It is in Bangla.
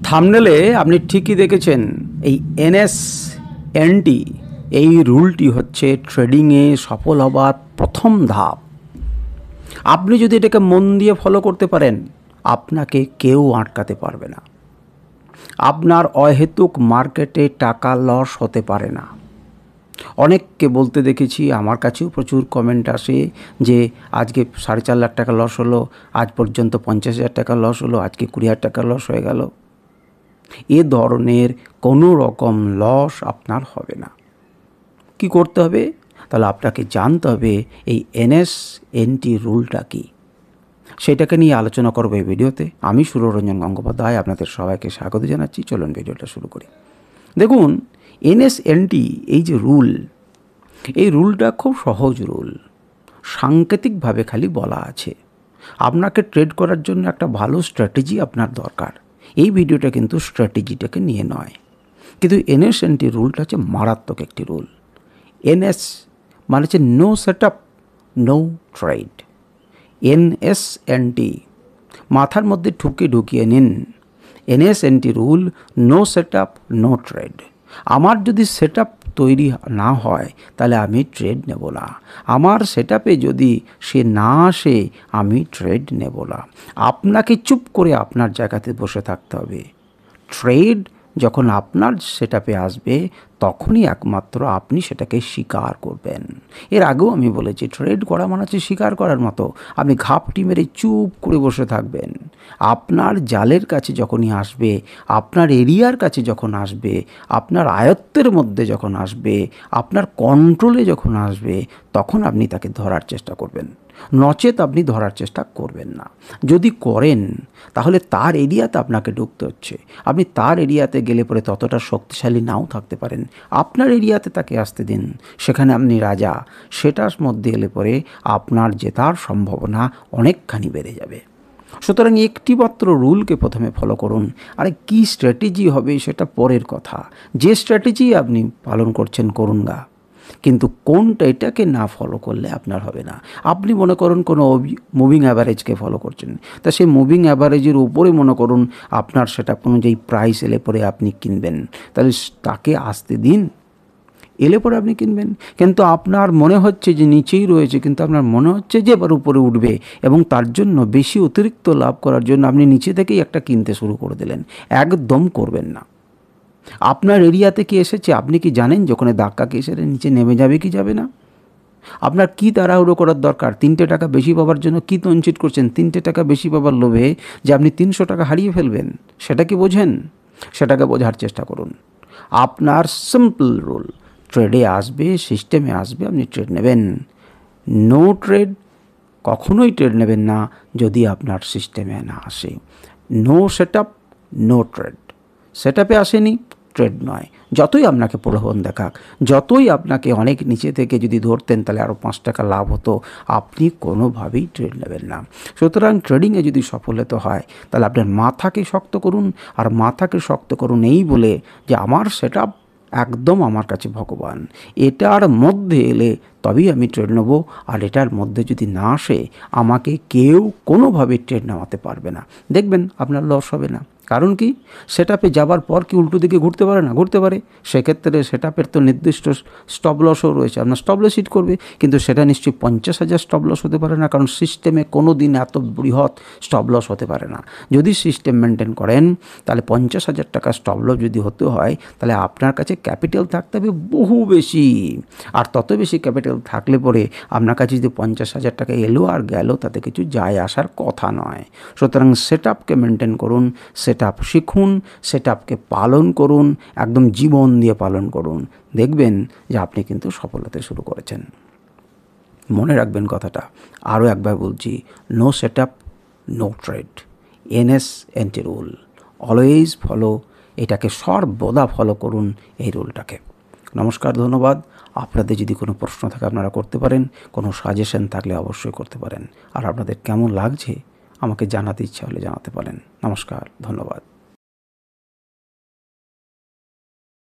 থাম্বনেলে আপনি ঠিকই দেখেছেন, এই NSNT এই রুলটি হচ্ছে ট্রেডিংয়ে সফল হবার প্রথম ধাপ। আপনি যদি এটাকে মন দিয়ে ফলো করতে পারেন, আপনাকে কেউ আটকাতে পারবে না। আপনার অহেতুক মার্কেটে টাকা লস হতে পারে না। অনেককে বলতে দেখেছি, আমার কাছেও প্রচুর কমেন্ট আসে যে আজকে 4.5 লাখ টাকা লস হলো, আজ পর্যন্ত 50,000 টাকা লস হলো, আজকে 20,000 টাকা লস হয়ে গেল। এ ধরনের কোনো রকম লস আপনার হবে না। কি করতে হবে? তাহলে আপনাকে জানতে হবে এই NSNT রুলটা কি, সেটাকে নিয়ে আলোচনা করবো এই ভিডিওতে। আমি সুররঞ্জন গঙ্গোপাধ্যায় আপনাদের সবাইকে স্বাগত জানাচ্ছি। চলুন ভিডিওটা শুরু করি। দেখুন, NSNT এই যে রুল, এই রুলটা খুব সহজ রুল, সাংকেতিকভাবে খালি বলা আছে। আপনাকে ট্রেড করার জন্য একটা ভালো স্ট্র্যাটেজি আপনার দরকার। এই ভিডিওটা কিন্তু স্ট্র্যাটেজিটাকে নিয়ে নয়, কিন্তু NSNT রুলটা হচ্ছে মারাত্মক একটি রুল। NS মানে হচ্ছে no setup no trade. NSNT মাথার মধ্যে ঢুকিয়ে নিন। NSNT rule, no setup no trade. আমার যদি সেটআপ তৈরি না হয় তাহলে আমি ট্রেড নেব না। আমার সেটআপে যদি সে না আসে আমি ট্রেড নেব না। আপনাকে চুপ করে আপনার জায়গাতে বসে থাকতে হবে। ট্রেড যখন আপনার সেটআপে আসবে তখনই একমাত্র আপনি সেটাকে স্বীকার করবেন। এর আগেও আমি বলেছি, ট্রেড করা মানে হচ্ছে স্বীকার করার মতো। আপনি ঘাপটি মেরে চুপ করে বসে থাকবেন। আপনার জালের কাছে যখনই আসবে, আপনার এরিয়ার কাছে যখন আসবে, আপনার আয়ত্তের মধ্যে যখন আসবে, আপনার কন্ট্রোলে যখন আসবে, তখন আপনি তাকে ধরার চেষ্টা করবেন। নচেত আপনি ধরার চেষ্টা করবেন না। যদি করেন তাহলে তার এরিয়াতে আপনাকে ঢুকতে হচ্ছে। আপনি তার এরিয়াতে গেলে পরে ততটা শক্তিশালী নাও থাকতে পারেন। আপনার এরিয়াতে তাকে আসতে দিন, সেখানে আপনি রাজা। সেটার মধ্যে এলে পরে আপনার জেতার সম্ভাবনা অনেকখানি বেড়ে যাবে। সুতরাং একটি মাত্র রুলকে প্রথমে ফলো করুন। আর কী স্ট্র্যাটেজি হবে সেটা পরের কথা। যে স্ট্র্যাটেজি আপনি পালন করছেন করুন গা, কিন্তু কোনটা এটাকে না ফলো করলে আপনার হবে না। আপনি মনে করুন কোনো মুভিং অ্যাভারেজকে ফলো করছেন, তা সেই মুভিং অ্যাভারেজের উপরে মনে করুন আপনার সেটা অনুযায়ী প্রাইস এলে পরে আপনি কিনবেন, তাহলে তাকে আসতে দিন, এলে পরে আপনি কিনবেন। কিন্তু আপনার মনে হচ্ছে যে নিচেই রয়েছে, কিন্তু আপনার মনে হচ্ছে যে এবার উপরে উঠবে, এবং তার জন্য বেশি অতিরিক্ত লাভ করার জন্য আপনি নিচে থেকেই একটা কিনতে শুরু করে দিলেন। একদম করবেন না। আপনার এরিয়াতে কি এসেছে আপনি কি জানেন? যখন ধাক্কা কি এসে নিচে নেমে যাবে কি যাবে না? আপনার কি তাড়াহুড়ো করার দরকার? 3টে টাকা বেশি পাওয়ার জন্য কি তঞ্চিত করছেন? 3টে টাকা বেশি পাওয়ার লোভে যে আপনি 300 টাকা হারিয়ে ফেলবেন, সেটা কি বোঝেন? সেটাকে বোঝার চেষ্টা করুন। আপনার সিম্পল রুল, ট্রেডে আসবে, সিস্টেমে আসবে, আপনি ট্রেড নেবেন। নো ট্রেড, কখনোই ট্রেড নেবেন না যদি আপনার সিস্টেমে না আসে। No setup no trade. সেটআপে আসেনি, ট্রেড নয়। যতই আপনাকে প্রলোভন দেখাক, যতই আপনাকে অনেক নিচে থেকে যদি ধরতেন তাহলে আরও 5 টাকা লাভ হতো, আপনি কোনোভাবেই ট্রেড নেবেন না। সুতরাং ট্রেডিংয়ে যদি সফল হতে হয় তাহলে আপনার মাথাকে শক্ত করুন। আর মাথাকে শক্ত করুন এই বলে যে আমার সেটআপ একদম আমার কাছে ভগবান, এটার মধ্যে এলে তবেই আমি ট্রেড নেব। আর এটার মধ্যে যদি না আসে আমাকে কেউ কোনোভাবে ট্রেড নামাতে পারবে না। দেখবেন আপনার লস হবে না। কারণ কি? সেটআপে যাবার পর কি উল্টো দিকে ঘুরতে পারে না? ঘুরতে পারে। সেক্ষেত্রে সেটআপের তো নির্দিষ্ট স্টপ লসও রয়েছে, আপনার স্টপ লস হিট করবে, কিন্তু সেটা নিশ্চয়ই 50,000 স্টপ লস হতে পারে না। কারণ সিস্টেমে কোনো দিন এত বৃহৎ স্টপ লস হতে পারে না। যদি সিস্টেম মেনটেন করেন তাহলে 50,000 টাকা স্টপ লস যদি হতে হয় তাহলে আপনার কাছে ক্যাপিটাল থাকতে হবে বহু বেশি। আর তত বেশি ক্যাপিটাল থাকলে পরে আপনার কাছে যদি 50,000 টাকা এলো আর গেল তাতে কিছু যায় আসার কথা নয়। সুতরাং সেটআপকে মেনটেন করুন, সেটআপ শিখুন, সেটআপকে পালন করুন, একদম জীবন দিয়ে পালন করুন। দেখবেন যে আপনি কিন্তু সফল হতে শুরু করেছেন। মনে রাখবেন কথাটা, আরও একবার বলছি, no setup no trade. NSNT rule always follow. এটাকে সর্বদা ফলো করুন এই রুলটাকে। নমস্কার, ধন্যবাদ। আপনাদের যদি কোনো প্রশ্ন থাকে আপনারা করতে পারেন, কোনো সাজেশন থাকলে অবশ্যই করতে পারেন। আর আপনাদের কেমন লাগছে আমাকে জানাতে ইচ্ছা হলে জানাতে পারেন। নমস্কার, ধন্যবাদ।